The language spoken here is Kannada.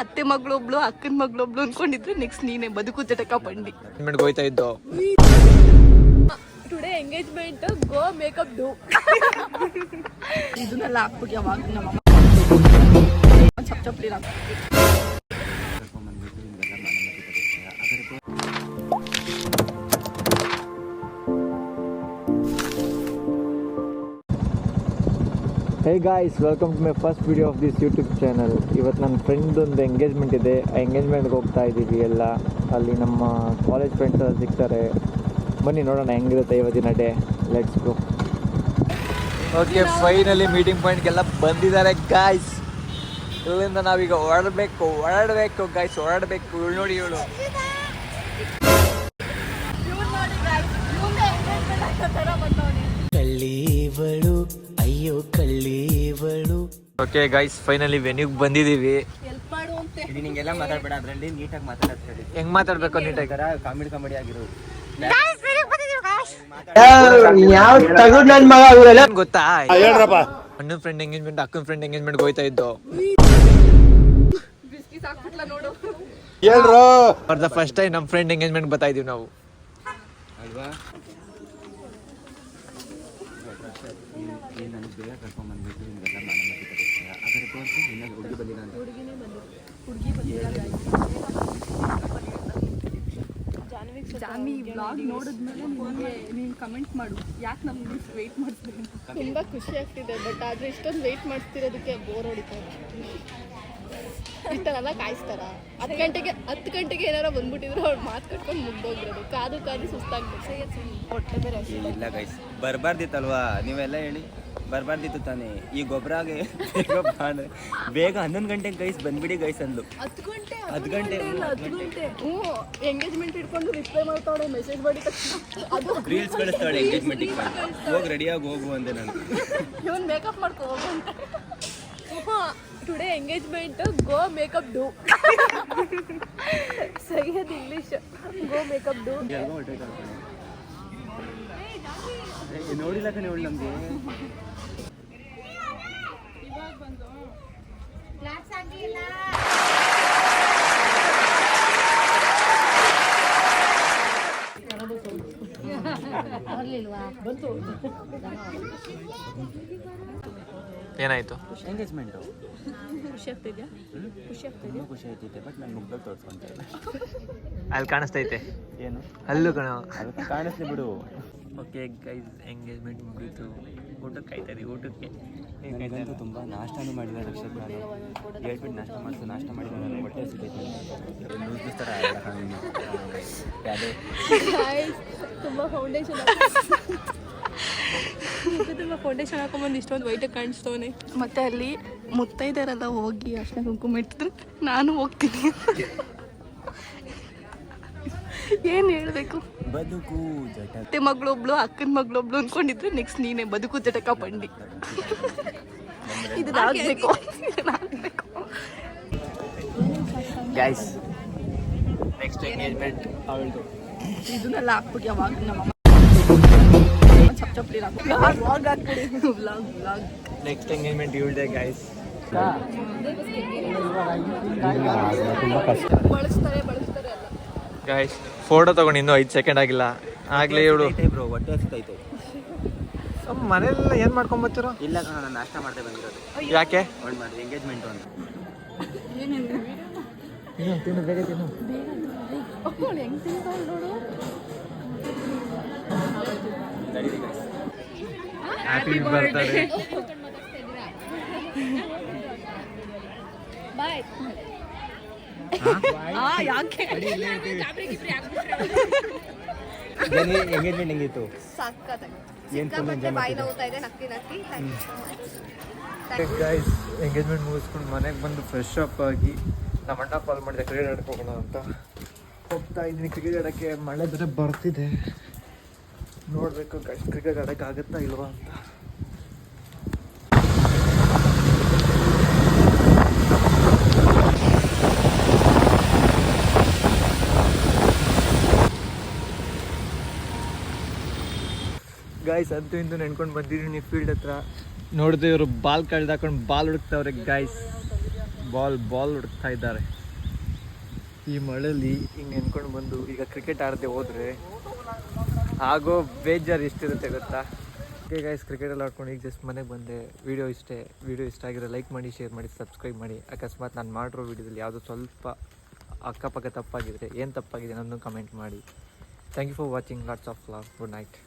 ಅತ್ತೆ ಮಗಳೊಬ್ಳು ಅಕ್ಕನ ಮಗಳೊಬ್ಳು ಅನ್ಕೊಂಡಿದ್ರೆ ನೆಕ್ಸ್ಟ್ ನೀನೆ ಬದುಕು ಚಟಕ ಬಂಡಿ ಹೋಯ್ತಾ ಇದ್ದು. Today engagement go makeup do ಇದನ್ನೆಲ್ಲ ಹಾಕ್ಬಿಟ್ಟು ಯಾವಾಗ ನಮ್ಮ ಚಪ್ಪಲಿ hey guys, welcome to my first video of this YouTube channel. ಇವತ್ತು ನನ್ನ ಫ್ರೆಂಡ್ದೊಂದು ಎಂಗೇಜ್ಮೆಂಟ್ ಇದೆ. ಆ ಎಂಗೇಜ್ಮೆಂಟ್ಗೆ ಹೋಗ್ತಾ ಇದ್ದೀವಿ ಎಲ್ಲ. ಅಲ್ಲಿ ನಮ್ಮ ಕಾಲೇಜ್ ಫ್ರೆಂಡ್ಸ್ ಎಲ್ಲ ಸಿಗ್ತಾರೆ. ಬನ್ನಿ ನೋಡೋಣ ಹೆಂಗಿರುತ್ತೆ ಇವತ್ತಿನ day. Let's go. Okay, finally meeting ಪಾಯಿಂಟ್ಗೆಲ್ಲ ಬಂದಿದ್ದಾರೆ ಗಾಯ್ಸ್. ಇಲ್ಲಿಂದ ನಾವೀಗ ಹೊರಡಬೇಕು ಗಾಯ್ಸ್, ಹೊರಡಬೇಕು. ಇವಳು ನೋಡಿ, ಇವಳು ಕಳ್ಳೀವಳು, ಅಯ್ಯೋ ಕಳ್ಳೀವಳು. ಓಕೆ ಗಾಯ್ಸ್, ಫೈನಲಿ ವೆನ್ಯೂಗೆ ಬಂದಿದ್ದೀವಿ. ಇದು ನಿಂಗೆಲ್ಲ ಮಾತಾಡ್ಬೇಡ, ಅದರಲ್ಲಿ ನೀಟಾಗಿ ಮಾತಾಡ್ತಾರೆ. ಹೆಂಗ್ ಮಾತಾಡ್ಬೇಕು ನೀಟಾಗಿ? ಕಾಮಿಡಿ ಆಗಿರೋದು ಗೊತ್ತಾ? ಅಣ್ಣನ ಫ್ರೆಂಡ್ ಎಂಗೇಜ್ಮೆಂಟ್, ಅಕ್ಕನ ಫ್ರೆಂಡ್ ಎಂಗೇಜ್ಮೆಂಟ್ ಹೋಯ್ತಾ ಇದ್ದು. ಫಾರ್ ದ ಫಸ್ಟ್ ಟೈಮ್ ನಮ್ಮ ಫ್ರೆಂಡ್ ಎಂಗೇಜ್ಮೆಂಟ್ ಬರ್ತಾ ಇದೀವಿ ನಾವು. ಅಲ್ವಾ? ನನಗೆ ಬೇಗ ಕರ್ಕೊಂಡ್ಬಂದ್ಬಿಟ್ಟು ನಿಮಗೆಲ್ಲ ಮಾನವತೆ ತೋರಿಸ್ತೀರ. ಅದರ ತೋರಿಸಿ ಇನ್ನೊಂದು ಹುಡುಗಿ ಬಂದಿಲ್ಲ ಅಂತ. ಜಾನ್ವಿ ವ್ಲಾಗ್ ನೋಡಿದ್ಮೇಲೆ ನೀನು ಕಮೆಂಟ್ ಮಾಡು, ಯಾಕೆ ನಮ್ಗೆ ವೆಯ್ಟ್ ಮಾಡಿಸ್ತೀನಿ. ತುಂಬ ಖುಷಿ ಆಗ್ತಿದೆ, ಬಟ್ ಆದರೆ ಇಷ್ಟೊಂದು ವೆಯ್ಟ್ ಮಾಡಿಸ್ತಿರೋದಕ್ಕೆ ಬೋರ್ ಹೊಡಿತಾರೆ. ಇಷ್ಟನೆಲ್ಲ ಕಾಯಿಸ್ತಾರ. 10 ಗಂಟೆಗೆ ಏನಾರ ಬಂದ್ಬಿಟ್ಟಿದ್ರು ಅವ್ರು ಮಾತು ಕಟ್ಕೊಂಡು ಮುಗ್ದೋಗಿರೋದು. ಕಾದು ಸುಸ್ತಾಗ್ಬಿಟ್ಟು ಹೊಟ್ಟೆ ಬೇರೆ ಇಲ್ಲ ಗೈಸ್, ಬರಬಾರ್ದಿತ್ತಲ್ವಾ? ನೀವೆಲ್ಲ ಹೇಳಿ ಬರಬಾರ್ದಿತ್ತು ತಾನೇ. ಈ ಗೊಬ್ಬರಾಗೆ ಬೇಗ 11 ಗಂಟೆಗೆ ಗೈಸ್ ಬಂದ್ಬಿಡಿ ಗೈಸ್ ಅಂದ್ಲು. 10 ಗಂಟೆ ಹ್ಞೂ, ಎಂಗೇಜ್ಮೆಂಟ್ ಇಟ್ಕೊಂಡು ರಿಪ್ಲೈ ಮಾಡ್ತಾವಳೆ, ಮೆಸೇಜ್ ಮಾಡಿ ಅದು ರೀಲ್ಸ್ ಕಳಿಸ್ತಾಳೆ ಎಂಗೇಜ್ಮೆಂಟಿಗೆ. ಹೋಗಿ ರೆಡಿಯಾಗಿ ಹೋಗು ಅಂದೆ ನಾನು. ಇವನ್ ಮೇಕಪ್ ಮಾಡ್ಕೊ ಹೋಗು ಅಂತ. Today engagement go makeup do. ಸರಿಯಾದ ಇಂಗ್ಲೀಷ್, ಗೋ ಮೇಕಪ್ ಡೂ. ನೋಡಿಲ್ಲ ಕಣೆ ಅವಳು ನಮಗೆ. ಏನಾಯ್ತು? ಎಂಗೇಜ್ಮೆಂಟು ಖುಷಿ ಆಗ್ತಿದ್ಯಾ? ಖುಷಿ ಆಗ್ತೈತೆ, ಬಟ್ ನಾನು ಮುಗ್ದಲ್ಲಿ ತೋರಿಸ್ಕೊಂತ ಇಲ್ಲ. ಅಲ್ಲಿ ಕಾಣಿಸ್ತೈತೆ ಏನು? ಅಲ್ಲೂ ಕಣ, ಅದಕ್ಕೆ ಕಾಣಿಸ್ಲಿ ಬಿಡು. ಓಕೆ ಗೈಸ್, ಎಂಗೇಜ್ಮೆಂಟ್ ಮುಗೀತು. ಊಟಕ್ಕೆ ಕಾಯ್ತಾರೆ. ಊಟಕ್ಕೆ ನನಗಂತೂ ತುಂಬ ನಾಷ್ಟಾನು ಮಾಡಿದ್ದಾರೆ ರಕ್ಷಕ್. ನಾನು ಹೇಳ್ಬಿಟ್ಟು ನಾಷ್ಟ ಮಾಡಿದ್ರೆ ನಾನು ಹೊಟ್ಟೆ ಸಿಗೈತೆ. ಲೂಸ್ ಥರ ಯಾವುದೇ ತುಂಬ ಫೌಂಡೇಶನ್ ಹಾಕೊಂಬಂದು ಇಷ್ಟೊಂದು ವೈಟಾಗಿ ಕಾಣಿಸ್ತವನೆ. ಮತ್ತೆ ಅಲ್ಲಿ ಮುತ್ತೈದರೆಲ್ಲ ಹೋಗಿ ಅಷ್ಟೇ ಕುಂಕುಮ ಇಟ್ಟಿದ್ರೆ ನಾನು ಹೋಗ್ತೀನಿ. ಏನು ಹೇಳಬೇಕು? ಬದುಕು ಜಟ. ಅತ್ತೆ ಮಗಳೊಬ್ಳು ಅಕ್ಕನ ಮಗಳೊಬ್ಳು ಅನ್ಕೊಂಡಿದ್ರೆ ನೆಕ್ಸ್ಟ್ ನೀನೆ ಬದುಕು ಜಟಕ ಬಂಡಿ. ಇದು ಆಗಬೇಕು. ಗೈಸ್, ನೆಕ್ಸ್ಟ್ ಎಂಗೇಜ್ಮೆಂಟ್ ಅವಳದು. ಇದನ್ನೆಲ್ಲ ಹಾಕ್ಬಿಟ್ಟು ಯಾವಾಗ ನಮ್ಮ ಚಪ್ಪಲಿ ವ್ಲಾಗ್ ಹಾಕ್ಬಿಡಿ. ವ್ಲಾಗ್ ನೆಕ್ಸ್ಟ್ ಎಂಗೇಜ್ಮೆಂಟ್ ಇವಳದೆ ಗೈಸ್. ಬಳಸ್ತಾರೆ ಅಲ್ಲ ಗೈಸ್, ಫೋಟೋ ತಗೊಂಡು ಇನ್ನೂ 5 ಸೆಕೆಂಡ್ ಆಗಿಲ್ಲ, ಆಗ್ಲೇ ಇವಳು ಬ್ರೋ ಹೊಟ್ಟೆ ಹಸ್ತೈತೆ. ಮನೆಯಲ್ಲ ಏನು ಮಾಡ್ಕೊಂಬತ್ತಿರೋ? ಇಲ್ಲ ಕಣ, ನಾನು ನಾಷ್ಟ ಮಾಡ್ದೆ ಬಂದಿರೋದು. ಯಾಕೆ? ಒಂದು ಮಾಡಿ ಎಂಗೇಜ್ಮೆಂಟು ಅಂತ. ತಿನ್ನು ಬೇಗ ತಿನ್ನು. ಹೆಂಗ್ ತಿಂತಾವ್ ನೋಡು. Happy birthday. ಬಾಯ್. ಯಾಕೆ ಎಂಗೇಜ್ಮೆಂಟ್ ಹೆಂಗಿತ್ತು? ಗೈಸ್, ಎಂಗೇಜ್ಮೆಂಟ್ ಮುಗಿಸ್ಕೊಂಡು ಮನೆಗೆ ಬಂದು ಫ್ರೆಶ್ ಅಪ್ ಆಗಿ ನಮ್ಮ ಅಣ್ಣ ಕಾಲ್ ಮಾಡಿದೆ ಕ್ರಿಕೆಟ್ ಆಡಕ್ಕೆ ಹೋಗೋಣ ಅಂತ. ಹೋಗ್ತಾ ಇದ್ದೀನಿ ಕ್ರಿಕೆಟ್ ಆಡೋಕ್ಕೆ. ಮಳೆ ಬೇರೆ ಬರ್ತಿದೆ, ನೋಡಬೇಕು ಗೈಸ್ ಕ್ರಿಕೆಟ್ ಆಡೋಕ್ಕೆ ಆಗುತ್ತಾ ಇಲ್ವಾ ಅಂತ. ಗಾಯ್ಸ್, ಅಂತೂ ಇಂದು ನೆನ್ಕೊಂಡು ಬಂದಿದ್ದೀನಿ ಫೀಲ್ಡ್ ಹತ್ರ. ನೋಡಿದ್ರೆ ಇವರು ಬಾಲ್ ಕಳ್ದಾಕೊಂಡು ಬಾಲ್ ಹುಡುಕ್ತವ್ರೆ ಗಾಯ್ಸ್. ಬಾಲ್ ಹುಡುಕ್ತಾ ಇದ್ದಾರೆ ಈ ಮಳೆಯಲ್ಲಿ ಹಿಂಗೆ ನೆನ್ಕೊಂಡು ಬಂದು. ಈಗ ಕ್ರಿಕೆಟ್ ಆಡದೆ ಹೋದರೆ ಆಗೋ ಬೇಜಾರು ಎಷ್ಟಿರುತ್ತೆ ಗೊತ್ತಾ. ಓಕೆ ಗೈಸ್, ಕ್ರಿಕೆಟಲ್ಲಿ ಆಡ್ಕೊಂಡು ಈಗ ಜಸ್ಟ್ ಮನೆಗೆ ಬಂದೆ. ವಿಡಿಯೋ ಇಷ್ಟ ಆಗಿರೋ ಲೈಕ್ ಮಾಡಿ, ಶೇರ್ ಮಾಡಿ, ಸಬ್ಸ್ಕ್ರೈಬ್ ಮಾಡಿ. ಅಕಸ್ಮಾತ್ ನಾನು ಮಾಡಿರೋ ವಿಡಿಯೋದಲ್ಲಿ ಯಾವುದೋ ಸ್ವಲ್ಪ ಅಕ್ಕಪಕ್ಕ ತಪ್ಪಾಗಿದ್ರೆ ಏನು ತಪ್ಪಾಗಿದೆ ಅನ್ನೋದನ್ನು ಕಮೆಂಟ್ ಮಾಡಿ. Thank you for watching. Lots of love. Good night.